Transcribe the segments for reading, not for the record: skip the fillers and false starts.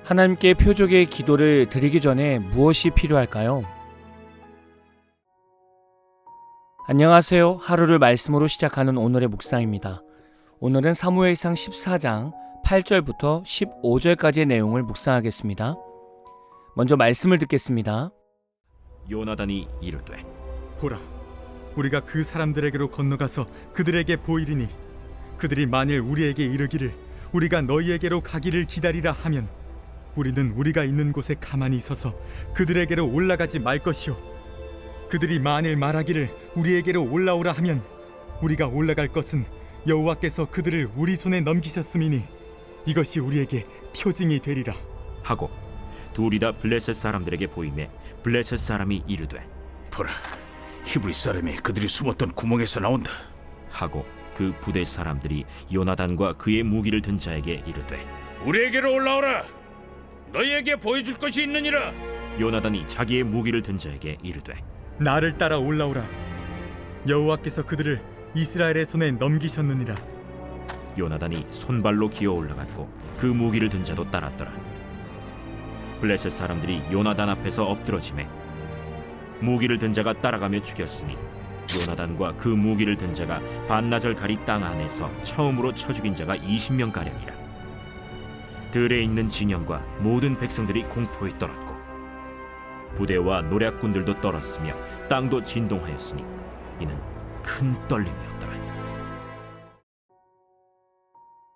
하나님께 표적의 기도를 드리기 전에 무엇이 필요할까요? 안녕하세요. 하루를 말씀으로 시작하는 오늘의 묵상입니다. 오늘은 사무엘상 14장 8절부터 15절까지의 내용을 묵상하겠습니다. 먼저 말씀을 듣겠습니다. 요나단이 이르되, 보라, 우리가 그 사람들에게로 건너가서 그들에게 보이리니 그들이 만일 우리에게 이르기를 우리가 너희에게로 가기를 기다리라 하면 우리는 우리가 있는 곳에 가만히 있어서 그들에게로 올라가지 말 것이요, 그들이 만일 말하기를 우리에게로 올라오라 하면 우리가 올라갈 것은 여호와께서 그들을 우리 손에 넘기셨음이니 이것이 우리에게 표징이 되리라 하고 둘이 다 블레셋 사람들에게 보이매 블레셋 사람이 이르되, 보라, 히브리 사람이 그들이 숨었던 구멍에서 나온다. 하고 그 부대 사람들이 요나단과 그의 무기를 든 자에게 이르되, 우리에게로 올라오라. 너희에게 보여줄 것이 있느니라. 요나단이 자기의 무기를 든 자에게 이르되, 나를 따라 올라오라. 여호와께서 그들을 이스라엘의 손에 넘기셨느니라. 요나단이 손발로 기어 올라갔고 그 무기를 든 자도 따랐더라. 블레셋 사람들이 요나단 앞에서 엎드러지매 무기를 든 자가 따라가며 죽였으니 요나단과 그 무기를 든 자가 반나절 가리 땅 안에서 처음으로 쳐 죽인 자가 20명가량이라. 들에 있는 진영과 모든 백성들이 공포에 떨었고 부대와 노략군들도 떨었으며 땅도 진동하였으니 이는 큰 떨림이었더라.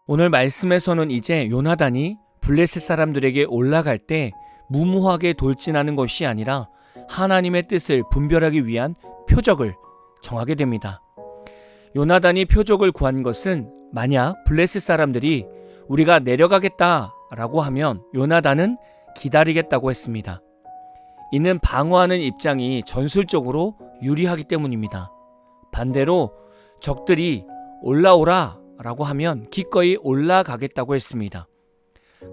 오늘 말씀에서는 이제 요나단이 블레셋 사람들에게 올라갈 때 무모하게 돌진하는 것이 아니라 하나님의 뜻을 분별하기 위한 표적을 정하게 됩니다. 요나단이 표적을 구한 것은 만약 블레셋 사람들이 우리가 내려가겠다라고 하면 요나단은 기다리겠다고 했습니다. 이는 방어하는 입장이 전술적으로 유리하기 때문입니다. 반대로 적들이 올라오라 라고 하면 기꺼이 올라가겠다고 했습니다.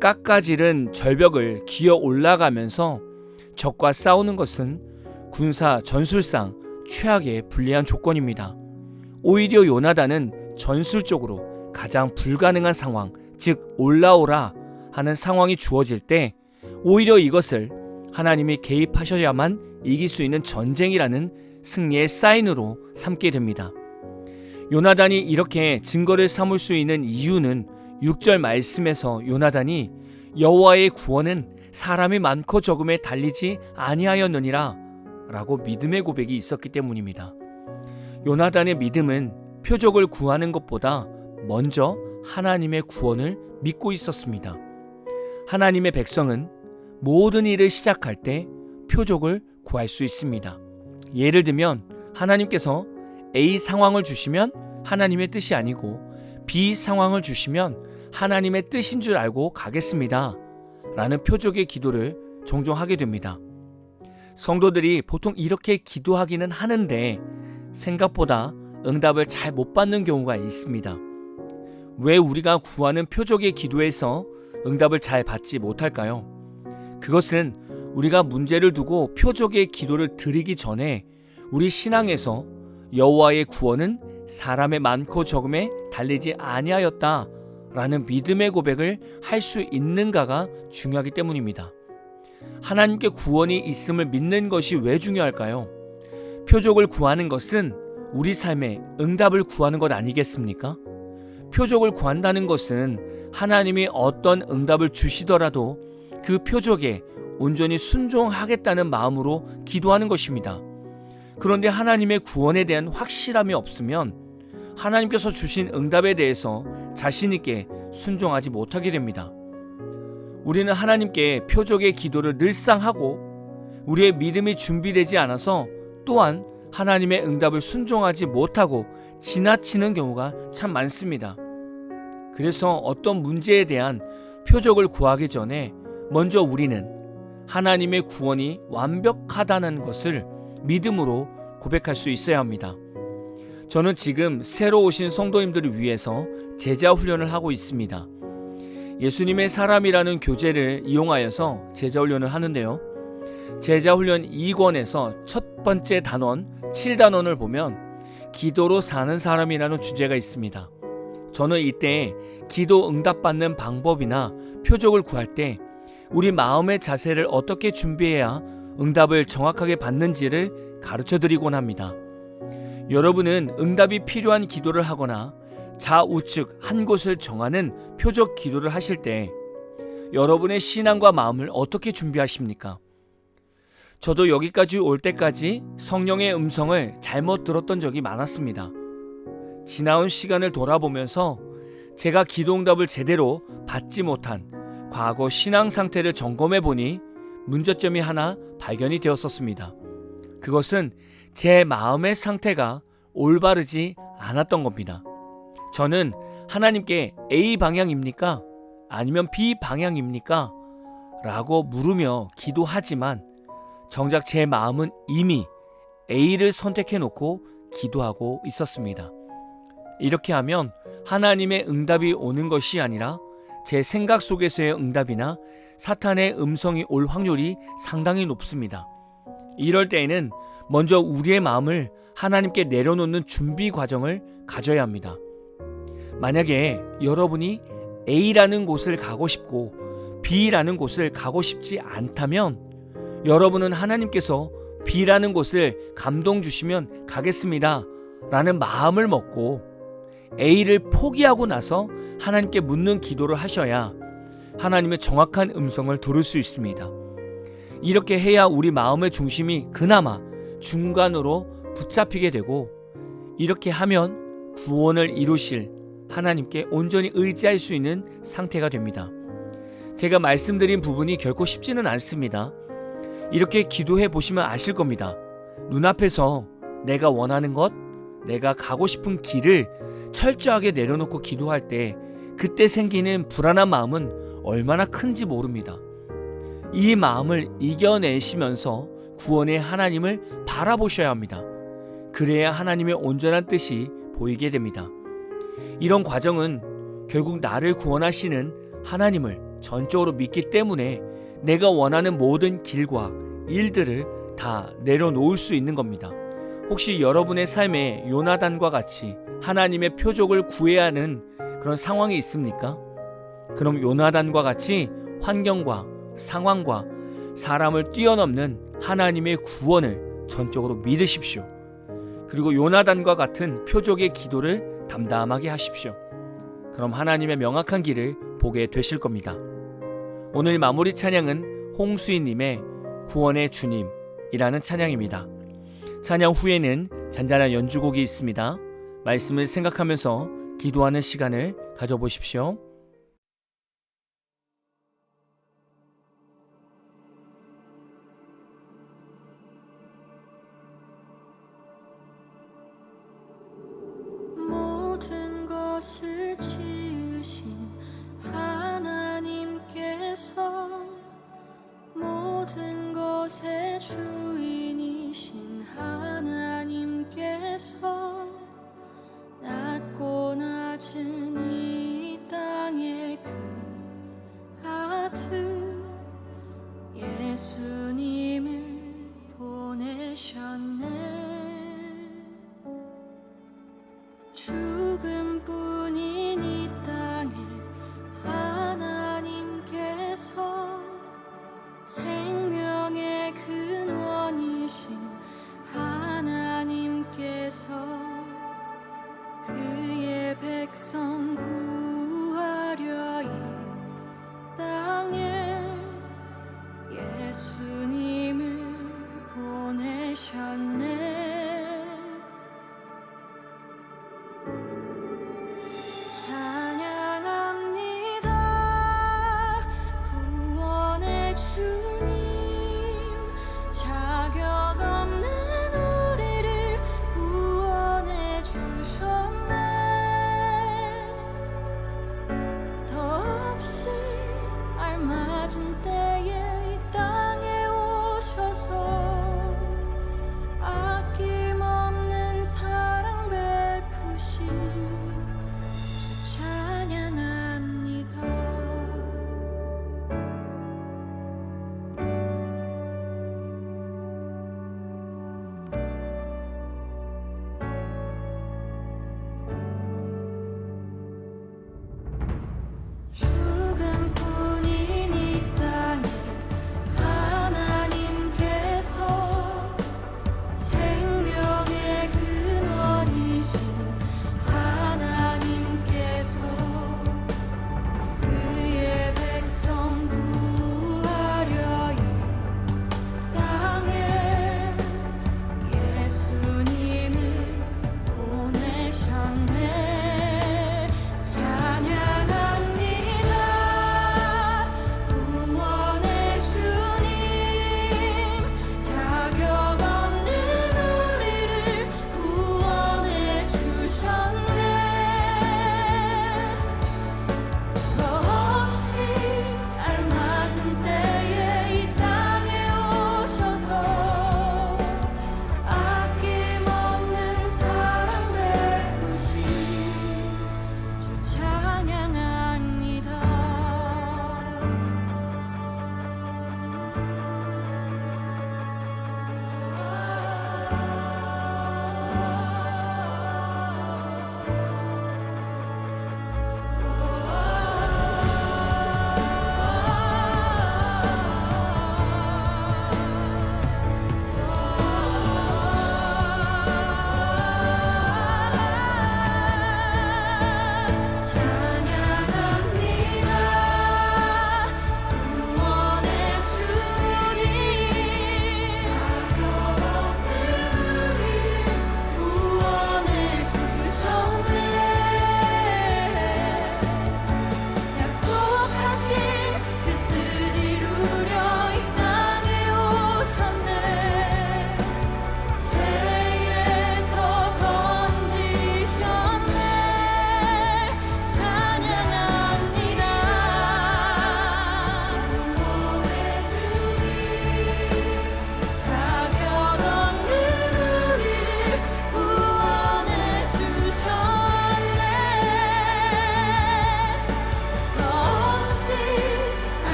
깎아지른 절벽을 기어 올라가면서 적과 싸우는 것은 군사 전술상 최악의 불리한 조건입니다. 오히려 요나단은 전술적으로 가장 불가능한 상황, 즉 올라오라 하는 상황이 주어질 때 오히려 이것을 하나님이 개입하셔야만 이길 수 있는 전쟁이라는 승리의 사인으로 삼게 됩니다. 요나단이 이렇게 증거를 삼을 수 있는 이유는 6절 말씀에서 요나단이 여호와의 구원은 사람이 많고 적음에 달리지 아니하였느니라 라고 믿음의 고백이 있었기 때문입니다. 요나단의 믿음은 표적을 구하는 것보다 먼저 하나님의 구원을 믿고 있었습니다. 하나님의 백성은 모든 일을 시작할 때 표적을 구할 수 있습니다. 예를 들면 하나님께서 A 상황을 주시면 하나님의 뜻이 아니고 B 상황을 주시면 하나님의 뜻인 줄 알고 가겠습니다 라는 표적의 기도를 종종 하게 됩니다. 성도들이 보통 이렇게 기도하기는 하는데 생각보다 응답을 잘 못 받는 경우가 있습니다. 왜 우리가 구하는 표적의 기도에서 응답을 잘 받지 못할까요? 그것은 우리가 문제를 두고 표적의 기도를 드리기 전에 우리 신앙에서 여호와의 구원은 사람의 많고 적음에 달리지 아니하였다 라는 믿음의 고백을 할 수 있는가가 중요하기 때문입니다. 하나님께 구원이 있음을 믿는 것이 왜 중요할까요? 표적을 구하는 것은 우리 삶에 응답을 구하는 것 아니겠습니까? 표적을 구한다는 것은 하나님이 어떤 응답을 주시더라도 그 표적에 온전히 순종하겠다는 마음으로 기도하는 것입니다. 그런데 하나님의 구원에 대한 확실함이 없으면 하나님께서 주신 응답에 대해서 자신 있게 순종하지 못하게 됩니다. 우리는 하나님께 표적의 기도를 늘상 하고 우리의 믿음이 준비되지 않아서 또한 하나님의 응답을 순종하지 못하고 지나치는 경우가 참 많습니다. 그래서 어떤 문제에 대한 표적을 구하기 전에 먼저 우리는 하나님의 구원이 완벽하다는 것을 믿음으로 고백할 수 있어야 합니다. 저는 지금 새로 오신 성도님들을 위해서 제자 훈련을 하고 있습니다. 예수님의 사람이라는 교재를 이용하여서 제자 훈련을 하는데요. 제자 훈련 2권에서 첫 번째 단원 7단원을 보면 기도로 사는 사람이라는 주제가 있습니다. 저는 이때 기도 응답받는 방법이나 표적을 구할 때 우리 마음의 자세를 어떻게 준비해야 응답을 정확하게 받는지를 가르쳐 드리곤 합니다. 여러분은 응답이 필요한 기도를 하거나 좌우측 한 곳을 정하는 표적 기도를 하실 때 여러분의 신앙과 마음을 어떻게 준비하십니까? 저도 여기까지 올 때까지 성령의 음성을 잘못 들었던 적이 많았습니다. 지나온 시간을 돌아보면서 제가 기도 응답을 제대로 받지 못한 과거 신앙 상태를 점검해 보니 문제점이 하나 발견이 되었었습니다. 그것은 제 마음의 상태가 올바르지 않았던 겁니다. 저는 하나님께 A 방향입니까? 아니면 B 방향입니까? 라고 물으며 기도하지만 정작 제 마음은 이미 A를 선택해 놓고 기도하고 있었습니다. 이렇게 하면 하나님의 응답이 오는 것이 아니라 제 생각 속에서의 응답이나 사탄의 음성이 올 확률이 상당히 높습니다. 이럴 때에는 먼저 우리의 마음을 하나님께 내려놓는 준비 과정을 가져야 합니다. 만약에 여러분이 A라는 곳을 가고 싶고 B라는 곳을 가고 싶지 않다면 여러분은 하나님께서 B라는 곳을 감동 주시면 가겠습니다 라는 마음을 먹고 A를 포기하고 나서 하나님께 묻는 기도를 하셔야 하나님의 정확한 음성을 들을 수 있습니다. 이렇게 해야 우리 마음의 중심이 그나마 중간으로 붙잡히게 되고 이렇게 하면 구원을 이루실 하나님께 온전히 의지할 수 있는 상태가 됩니다. 제가 말씀드린 부분이 결코 쉽지는 않습니다. 이렇게 기도해 보시면 아실 겁니다. 눈앞에서 내가 원하는 것, 내가 가고 싶은 길을 철저하게 내려놓고 기도할 때 그때 생기는 불안한 마음은 얼마나 큰지 모릅니다. 이 마음을 이겨내시면서 구원의 하나님을 바라보셔야 합니다. 그래야 하나님의 온전한 뜻이 보이게 됩니다. 이런 과정은 결국 나를 구원하시는 하나님을 전적으로 믿기 때문에 내가 원하는 모든 길과 일들을 다 내려놓을 수 있는 겁니다. 혹시 여러분의 삶에 요나단과 같이 하나님의 표적을 구해야 하는 그런 상황이 있습니까? 그럼 요나단과 같이 환경과 상황과 사람을 뛰어넘는 하나님의 구원을 전적으로 믿으십시오. 그리고 요나단과 같은 표적의 기도를 담담하게 하십시오. 그럼 하나님의 명확한 길을 보게 되실 겁니다. 오늘 마무리 찬양은 홍수인님의 구원의 주님이라는 찬양입니다. 찬양 후에는 잔잔한 연주곡이 있습니다. 말씀을 생각하면서 기도하는 시간을 가져보십시오. 모든 것을 지으신 하나님께서 모든 것의 주인이신 하나님께서 낮고 낮은 이 땅의 그 아들 예수님을 보내셨네. 죽음뿐인 이 땅에 하나님께서 생명의 근원이신 하나님께서 그의 백성 구하려 이 땅에 예수